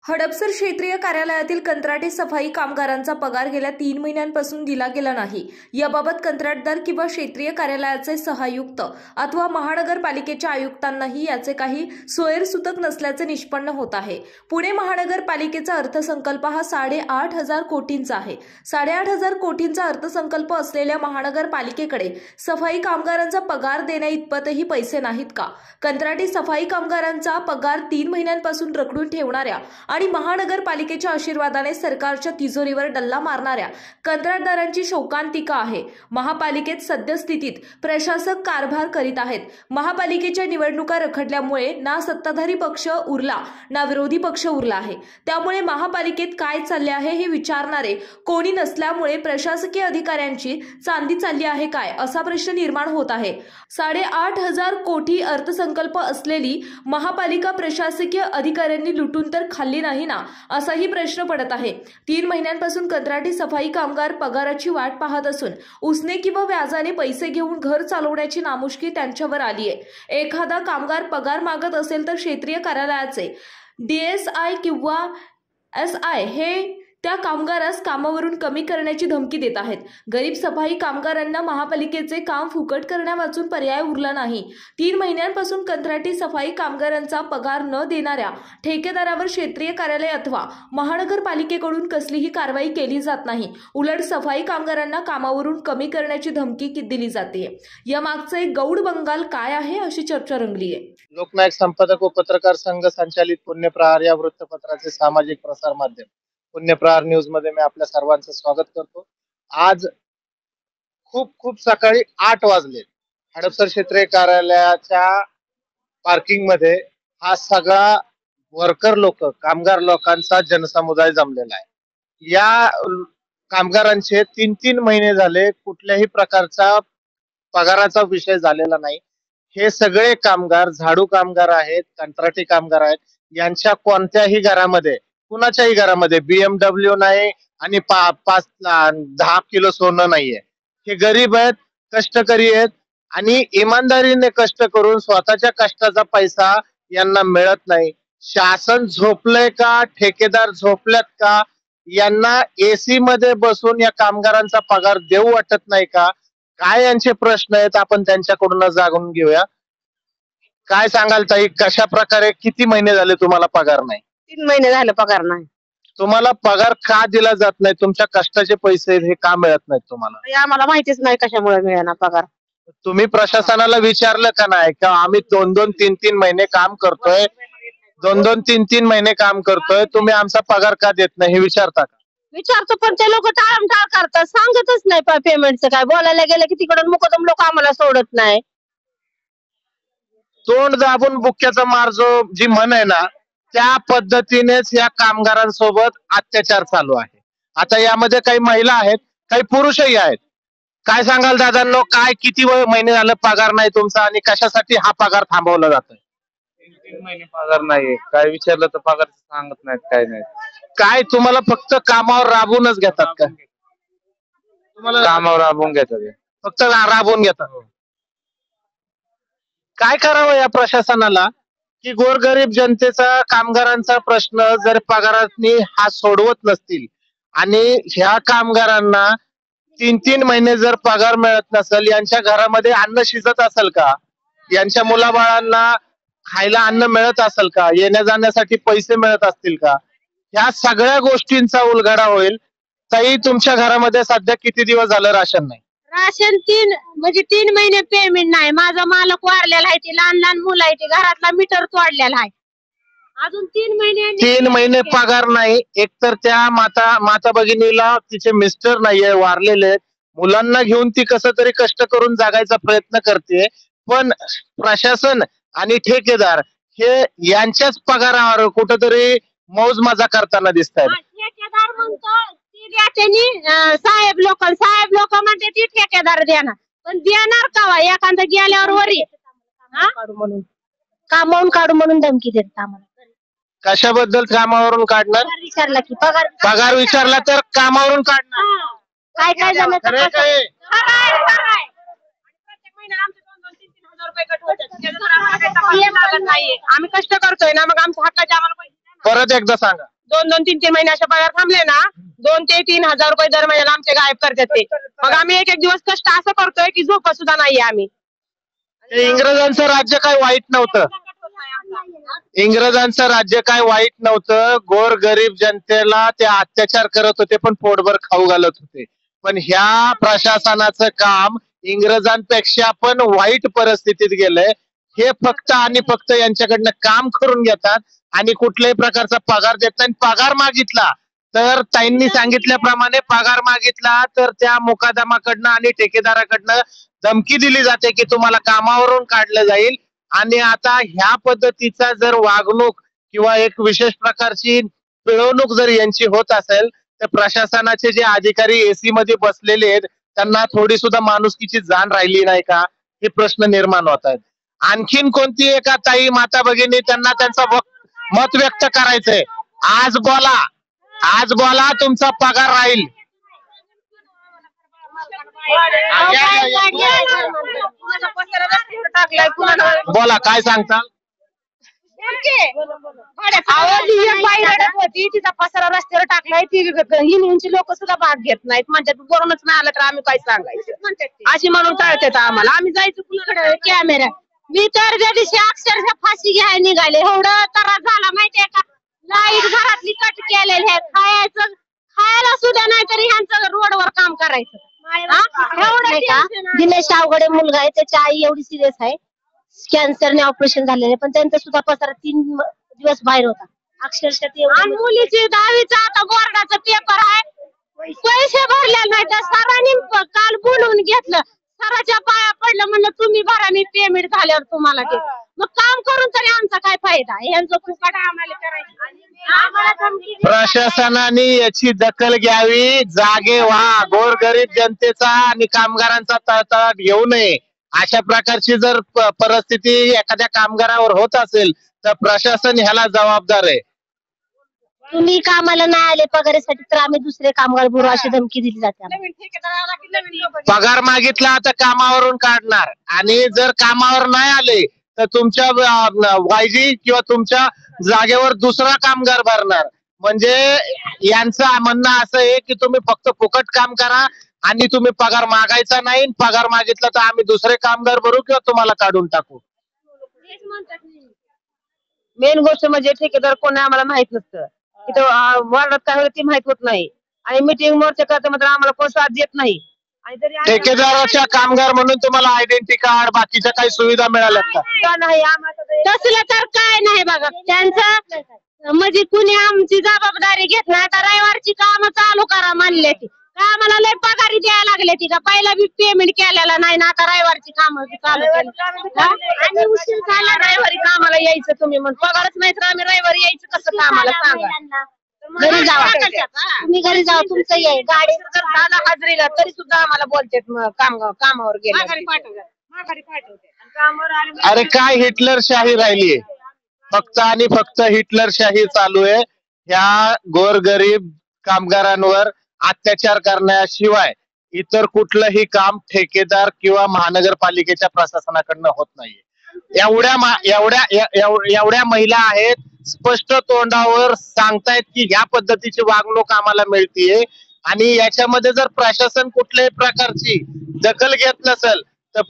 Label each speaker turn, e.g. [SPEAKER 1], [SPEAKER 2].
[SPEAKER 1] हडपसर क्षेत्रीय कार्यालयातील कंत्राटी सफाई कामगारांचा पगार गेल्या 3 महिन्यांपासून दिला गेला नाही। याबाबत कंत्राटदार किंवा क्षेत्रीय कार्यालयाचे सहायुक्त अथवा महानगरपालिकेच्या आयुक्तांनाही याचे काही सोयरसूतक नसल्याचे निष्पन्न होत आहे। पुणे महानगरपालिकेचा अर्थसंकल्प हा 8,500 कोटींचा आहे। 8,500 कोटींचा अर्थसंकल्प असलेल्या महानगरपालिकेकडे सफाई कामगारांचा पगार देण्याइतपतही पैसे नाहीत का? कंत्राटी सफाई कामगारांचा पगार 3 महिन्यांपासून रखडून ठेवणाऱ्या आणि महानगरपालिकेच्या आशीर्वादाने सरकारच्या तिजोरीवर डल्ला मारणाऱ्या कंत्राटदारांची शोकांतिका आहे। महापालिकेत सद्यस्थितीत प्रशासक कारभार करीत आहेत। महापालिकेच्या निवडणुका रखडल्यामुळे ना सत्ताधारी पक्ष उरला ना विरोधी पक्ष उरला आहे। त्यामुळे महापालिकेत काय चालले आहे हे विचारणारे कोणी नसल्यामुळे प्रशासकीय अधिकाऱ्यांची चांदी चालली आहे काय असा प्रश्न निर्माण होत आहे। 8,500 कोटी अर्थसंकल्प असलेली महापालिका प्रशासकीय अधिकाऱ्यांनी लुटून तर खाल्ली नाही ना असाही प्रश्न पडत आहे। 3 महिन्यांपासून कंत्राटी सफाई कामगार पगाराची वाट पाहत असून उसने किंवा व्याजाने पैसे घेऊन घर चालवण्याची नामुष्की त्यांच्यावर आली आहे। एखादा कामगार पगार मागत असेल तर क्षेत्रीय कार्यालयाचे DSI किंवा SI हे त्या कामगारास कामावरून कमी करण्याची धमकी देत आहेत। गरीब सफाई कामगारांना महापालिकेचे काम फुकट करण्यावाचून पर्याय उरला नाही। 3 महिन्यांपासून कंत्राटी सफाई कामगारांचा पगार न देणाऱ्या ठेकेदारावर क्षेत्रीय कार्यालय अथवा महानगरपालिकेकडून कसलीही कारवाई केली जात नाही। उलट सफाई कामगारांना कामावरून कमी करण्याची धमकी दिली जाते। या मागचे गौड बंगाल काय आहे अशी चर्चा रंगली आहे।
[SPEAKER 2] लोकनायक संपादक व पत्रकार संघ संचालित पुण्यप्रहार या वृत्तपत्राचे सामाजिक प्रसार माध्यम पुण्यप्रहार न्यूज मध्ये मी आपल्या सर्वांचं स्वागत करतो। आज खूप सकाळी 8 वाजले हडपसर क्षेत्रीय कार्यालयाच्या पार्किंग मध्ये हा सगळा वर्कर लोक कामगार लोकांचा जनसमुदाय जमलेला आहे। या कामगारांचे 3 महिने झाले कुठल्याही प्रकारचा पगाराचा विषय झालेला नाही। हे सगळे कामगार झाडू कामगार आहेत, कंत्राटी कामगार आहेत। यांच्या कोणत्याही घरामध्ये कुणाच्याही घरामध्ये BMW नाही आणि 5-10 किलो सोनं नाहीये। हे गरीब आहेत, कष्टकरी आहेत आणि इमानदारीने कष्ट करून स्वतःच्या कष्टाचा पैसा यांना मिळत नाही। शासन झोपलंय का? ठेकेदार झोपल्यात का? यांना AC मध्ये बसून या कामगारांचा पगार देऊ वाटत नाही का? काय यांचे प्रश्न आहेत आपण त्यांच्याकडून जाणून घेऊया। काय सांगाल ताई, कशा प्रकारे किती महिने झाले तुम्हाला पगार नाही?
[SPEAKER 3] 3 महिने झाले पगार नाही।
[SPEAKER 2] तुम्हाला पगार का दिला जात नाही? तुमच्या कष्टाचे पैसे हे का मिळत नाहीत तुम्हाला?
[SPEAKER 3] हे आम्हाला माहितीच नाही कशामुळे मिळेना पगार।
[SPEAKER 2] तुम्ही प्रशासनाला विचारलं का नाही का आम्ही 2-2, 3-3 महिने काम करतोय, 2-2, 3-3 महिने काम करतोय, तुम्ही आमचा पगार का देत नाही हे विचारता का?
[SPEAKER 3] विचारतो पण ते लोक टाळमटाळ करतात, सांगतच नाही पेमेंटचं काय। बोलायला गेलं की तिकडून मुकदम लोक आम्हाला सोडत नाही।
[SPEAKER 2] तोंड दाबून बुक्क्याचा मार जी म्हण आहे ना त्या पद्धतीनेच या कामगारांसोबत अत्याचार चालू आहे। आता यामध्ये काही महिला आहेत, काही पुरुषही आहेत। काय सांगाल दादांनो, काय किती महिने झालं पगार नाही तुमचा आणि कशासाठी हा पगार थांबवला जातोय?
[SPEAKER 4] 3 महिने पगार नाही। काय विचारलं तर पगार सांगत नाहीत, काय नाही।
[SPEAKER 2] काय तुम्हाला फक्त कामावर राबवूनच घेतात का?
[SPEAKER 4] तुम्हाला कामावर राबवून घेतात,
[SPEAKER 2] फक्त राबवून घेतात। काय करावं या प्रशासनाला की गोरगरीब जनतेचा कामगारांचा प्रश्न जर पगारातनी हा सोडवत नसतील आणि ह्या कामगारांना 3-3 महिने जर पगार मिळत नसेल, यांच्या घरामध्ये अन्न शिजत असेल का? यांच्या मुलाबाळांना खायला अन्न मिळत असेल का? येण्या जाण्यासाठी पैसे मिळत असतील का? ह्या सगळ्या गोष्टींचा उलगडा होईल। ताई, तुमच्या घरामध्ये सध्या किती दिवस झालं राशन नाही?
[SPEAKER 3] राशन 3 महिने पेमेंट नाही। माझा मालक वारलेला आहे, ते लहान मुलं आहे, ते घरातला मीटर तोडलेला आहे। अजून
[SPEAKER 2] 3 महिने पगार नाही। एकतर त्या माता भगिनीला तिचे मिस्टर नाहीये, वारलेले आहेत। मुलांना घेऊन ती कसं तरी कष्ट करून जगायचा प्रयत्न करते, पण प्रशासन आणि ठेकेदार हे यांच्याच पगारावर कुठेतरी मौज मजा करताना दिसत आहेत।
[SPEAKER 3] ठेकेदार म्हणतो साहेब लोक म्हणते ती ठेकेदार देणार, पण देणार का? एखादा गेल्यावर वरी कामावून काढू म्हणून धमकी देतात आम्हाला।
[SPEAKER 2] कशाबद्दल कामावरून काढणार?
[SPEAKER 3] विचारला की
[SPEAKER 2] पगार विचारला तर कामावरून काढणार?
[SPEAKER 3] काय झालं?
[SPEAKER 4] प्रत्येक महिन्याला आमचे 2-2, 3-3 हजार रुपये कट होतात। आम्ही कष्ट करतोय ना, मग आमच्या हक्काचे आम्हाला पैसे
[SPEAKER 2] परत एकदा सांगा।
[SPEAKER 3] दोन 3 महिने अशा पगार थांबले ना 2 ते 3 हजार रुपये दर महिन्याला आमचे गायब करतात ते. मग आम्ही एक दिवस कष्ट असं करतोय की झोपा सुद्धा नाहीये आम्ही.
[SPEAKER 2] ते इंग्रजांचं राज्य काय वाईट नव्हतं. इंग्रजांचं राज्य काय वाईट नव्हतं. गोर गरीब जनतेला ते अत्याचार करत होते पण पोटभर खाऊ घालत होते. पण ह्या प्रशासनाचं काम इंग्रजांपेक्षा पण वाईट परिस्थितीत गेलंय. हे फक्त आणि फक्त यांच्याकडनं काम करून घेतात आणि कुठल्याही प्रकारचा पगार देत नाही. पगार मागितला तर ताईंनी सांगितल्याप्रमाणे पगार मागितला तर त्या मुकादमाकडनं आणि ठेकेदाराकडनं धमकी दिली जाते की तुम्हाला कामावरून काढलं जाईल. आणि आता ह्या पद्धतीचा जर वागणूक किंवा एक विशेष प्रकारची पिळवणूक जर यांची होत असेल तर प्रशासनाचे जे अधिकारी एसी मध्ये बसलेले आहेत त्यांना थोडी सुद्धा माणुसकीची जाण राहिली नाही का, हे प्रश्न निर्माण होत आहेत. आणखीन कोणती एका ताई माता भगिनी त्यांना त्यांचं मत व्यक्त करायचंय. आज बोला तुमचा पगार राहील. बोला काय सांगताल.
[SPEAKER 3] तिचा पसारा रस्त्यावर टाकलाय ती हिंदूंची लोक सुद्धा भाग घेत नाहीत म्हणतात बोलूनच नाही आलं तर आम्ही काय सांगायचं अशी म्हणून टाळतात आम्हाला. आम्ही जायचं कुणाकडे कॅमेरा. मी तर त्या दिवशी अक्षरशः फाशी घ्यायला निघाले. एवढं त्रास झाला माहितीये का. लाईट घरातली कट केलेली आहे. खायला सुद्धा नाही तरी ह्यांचं रोडवर काम करायचं. दिनेश आवघडे मुलगा आहे त्याची आई एवढी सिरियस आहे कॅन्सरने ऑपरेशन झालेले पण त्यांचा सुद्धा पसारा 3 दिवस बाहेर होता अक्षरशः. मुलीची 10वीचा आता बोर्डाचा पेपर आहे. पैसे भरले नाही तर सरांनी काल बोलवून घेतलं. सराच्या पाया पडलं म्हणलं तुम्ही भरा मी पेमेंट झाल्यावर तुम्हाला ते. मग काम करून तरी आमचा काय फायदा. यांचं फुकट आम्हाला करायचं.
[SPEAKER 2] प्रशासनाने याची दखल घ्यावी. जागे व्हा. गोरगरीब जनतेचा आणि कामगारांचा तळतळाट घेऊ नये. अशा प्रकारची जर परिस्थिती एखाद्या कामगारावर होत असेल तर प्रशासन ह्याला जबाबदार आहे.
[SPEAKER 3] तुम्ही कामाला नाही आले पगारासाठी तर आम्ही दुसरे कामगार भरू अशी धमकी दिली जाते.
[SPEAKER 2] पगार मागितला तर कामावरून काढणार आणि जर कामावर नाही आले तर तुमच्या वायजी किंवा तुमच्या जागेवर दुसरा कामगार भरणार. म्हणजे यांचं म्हणणं असं आहे की तुम्ही फक्त फुकट काम करा आणि तुम्ही पगार मागायचा नाही. पगार मागितला तर आम्ही दुसरे कामगार भरू किंवा तुम्हाला काढून टाकू.
[SPEAKER 3] मेन गोष्ट म्हणजे ठेकेदार कोण आम्हाला माहित नसतं. इथं वार्डात काय होतं ते माहित होत नाही आणि मीटिंग मोर्चा करता मात्र आम्हाला कोण साथ देत नाही.
[SPEAKER 2] ठेकेदाराच्या कामगार म्हणून तुम्हाला आयडेंटिटी कार्ड बाकीच्या काही सुविधा मिळाल्या का
[SPEAKER 3] नाही. तसलं तर काय नाही बघा. त्यांचं म्हणजे कुणी आमची जबाबदारी घेत नाही. आता रविवारची काम चालू करा म्हणले ती का आम्हाला लय पगारी द्यायला लागले ती का पहिला बी पेमेंट केलेला नाही ना आता रविवारची काम चालू आणि उशीर झाला. रविवारी कामाला यायचं तुम्ही म्हणून पगारच नाही तर आम्ही रविवारी यायचं कसं कामाला सांगा. घरी जावा तुम्ही घरी जावा तुमचं ये गाडी जर झाला हाजरीला तरी सुद्धा आम्हाला बोलतात कामावर गेले.
[SPEAKER 2] अरे काय हिटलरशाही राहिलीये. फक्त आणि फक्त हिटलरशाही चालू आहे. ह्या गोरगरीब कामगारांवर अत्याचार करण्याशिवाय इतर कुठलंही काम ठेकेदार किंवा महानगरपालिकेच्या प्रशासनाकडनं होत नाहीये. एवढ्या महिला आहेत स्पष्ट तोंडावर सांगतायत की ह्या पद्धतीची वागणूक आम्हाला मिळतीये आणि याच्यामध्ये जर प्रशासन कुठल्याही प्रकारची दखल घेत नसेल